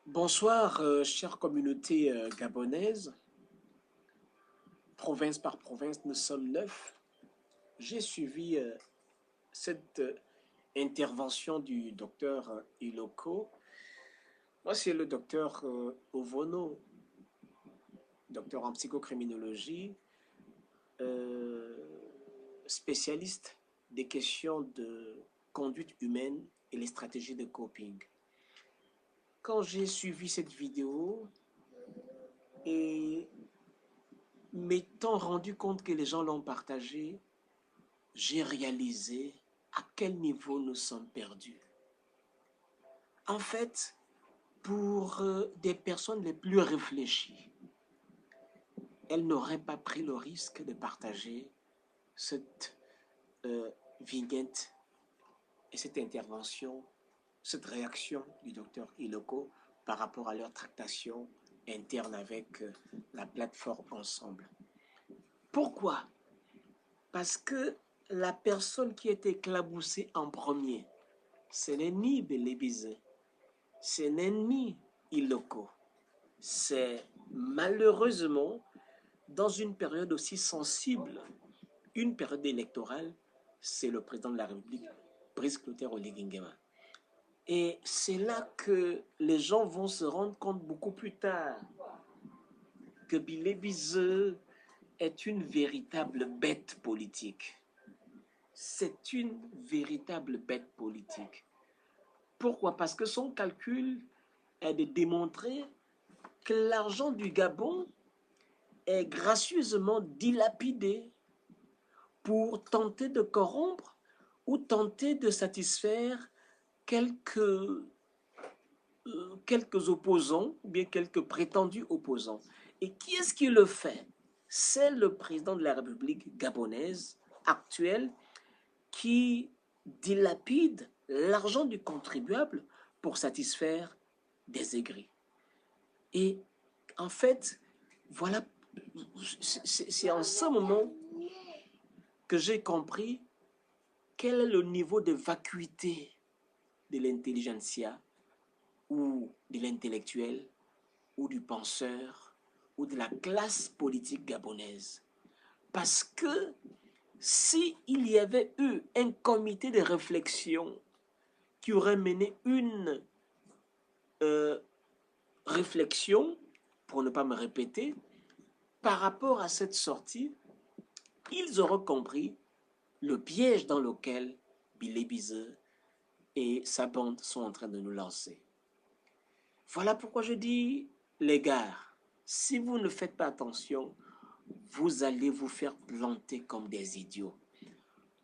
Bonsoir, chère communauté gabonaise. Province par province, nous sommes 9. J'ai suivi cette intervention du docteur Iloko. Moi, c'est le docteur Ovono, docteur en psychocriminologie, euh, spécialiste des questions de conduite humaine et les stratégies de coping. Quand j'ai suivi cette vidéo et m'étant rendu compte que les gens l'ont partagée, j'ai réalisé à quel niveau nous sommes perdus. En fait, pour des personnes les plus réfléchies, elles n'auraient pas pris le risque de partager cette vignette et cette intervention, cette réaction du docteur Iloko par rapport à leur tractation interne avec la plateforme Ensemble. Pourquoi? Parce que la personne qui est éclaboussée en premier, ce n'est ni Bélébizé, ce n'est ni Iloko. C'est malheureusement, dans une période aussi sensible, une période électorale, c'est le président de la République, Brice Clotaire Oligui Nguema. Et c'est là que les gens vont se rendre compte beaucoup plus tard que Bélébizé est une véritable bête politique. C'est une véritable bête politique. Pourquoi? Parce que son calcul est de démontrer que l'argent du Gabon est gracieusement dilapidé pour tenter de corrompre ou tenter de satisfaire quelques, quelques opposants ou bien quelques prétendus opposants. Et qui est-ce qui le fait? C'est le président de la République gabonaise actuelle qui dilapide l'argent du contribuable pour satisfaire des aigris. Et en fait, voilà, c'est en ce moment que j'ai compris quel est le niveau de vacuité de l'intelligentsia ou de l'intellectuel ou du penseur ou de la classe politique gabonaise. Parce que s'il y avait eu un comité de réflexion qui aurait mené une euh, réflexion, pour ne pas me répéter, par rapport à cette sortie, ils auraient compris le piège dans lequel Billy Bizeux et sa bande sont en train de nous lancer. Voilà pourquoi je dis, les gars, si vous ne faites pas attention, vous allez vous faire planter comme des idiots.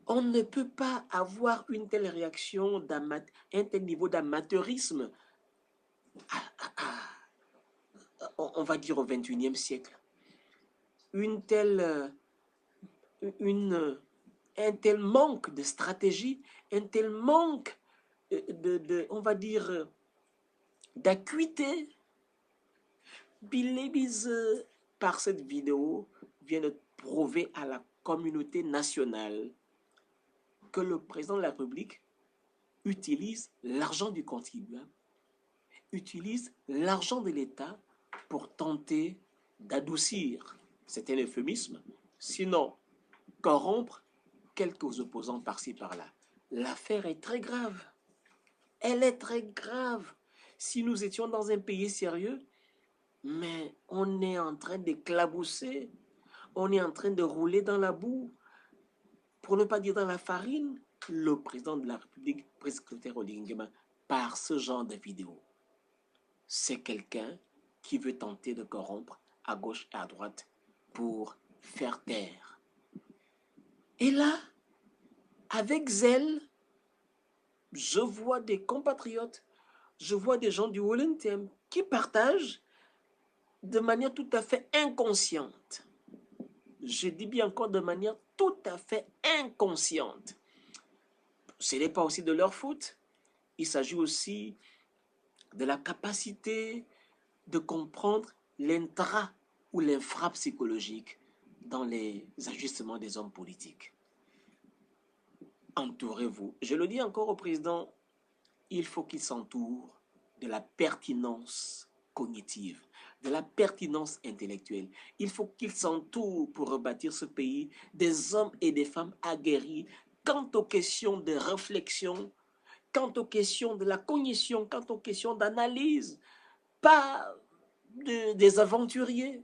On ne peut pas avoir une telle réaction, un tel niveau d'amateurisme, on va dire au XXIe siècle. Une telle, une, un tel manque de stratégie, un tel manque on va dire, d'acuité. Bilébis, par cette vidéo, vient de prouver à la communauté nationale que le président de la République utilise l'argent du contribuable, utilise l'argent de l'État pour tenter d'adoucir, c'est un euphémisme, sinon corrompre quelques opposants par-ci par-là. L'affaire est très grave. Elle est très grave. Si nous étions dans un pays sérieux, mais on est en train d'éclabousser, on est en train de rouler dans la boue, pour ne pas dire dans la farine, le président de la République, Brice Clotaire Oligui Nguema, par ce genre de vidéo. C'est quelqu'un qui veut tenter de corrompre à gauche et à droite pour faire taire. Et là, avec zèle, je vois des compatriotes, je vois des gens du Wallenthem qui partagent de manière tout à fait inconsciente. Je dis bien encore de manière tout à fait inconsciente. Ce n'est pas aussi de leur faute. Il s'agit aussi de la capacité de comprendre l'intra ou l'infra-psychologique dans les ajustements des hommes politiques. Entourez-vous. Je le dis encore au président, il faut qu'il s'entoure de la pertinence cognitive, de la pertinence intellectuelle. Il faut qu'il s'entoure pour rebâtir ce pays des hommes et des femmes aguerris quant aux questions de réflexion, quant aux questions de la cognition, quant aux questions d'analyse, pas des aventuriers.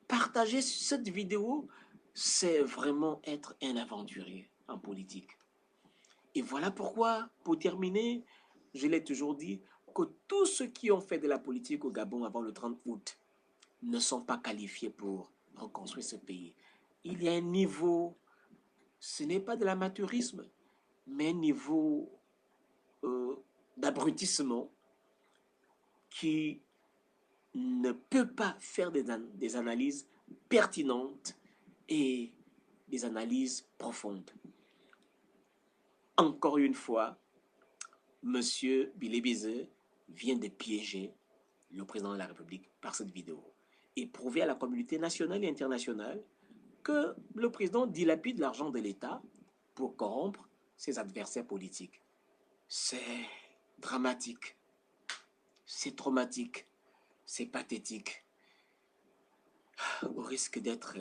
Partager cette vidéo, c'est vraiment être un aventurier en politique. Et voilà pourquoi, pour terminer, je l'ai toujours dit, que tous ceux qui ont fait de la politique au Gabon avant le 30 août ne sont pas qualifiés pour reconstruire ce pays. Il y a un niveau, ce n'est pas de l'amateurisme, mais un niveau d'abrutissement qui ne peut pas faire des analyses pertinentes et des analyses profondes. Encore une fois, M. Bilebise vient de piéger le président de la République par cette vidéo et prouver à la communauté nationale et internationale que le président dilapide l'argent de l'État pour corrompre ses adversaires politiques. C'est dramatique, c'est traumatique, c'est pathétique, au risque d'être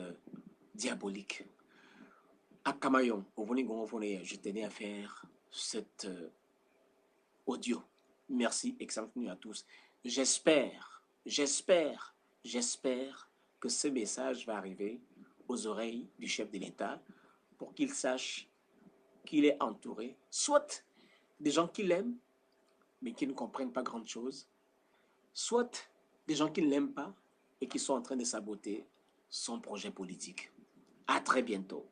diabolique. À Camaillon, je tenais à faire cet audio. Merci, excellente nuit à tous. J'espère que ce message va arriver aux oreilles du chef de l'État pour qu'il sache qu'il est entouré, soit des gens qui l'aiment, mais qui ne comprennent pas grand-chose, soit des gens qui ne l'aiment pas et qui sont en train de saboter son projet politique. À très bientôt.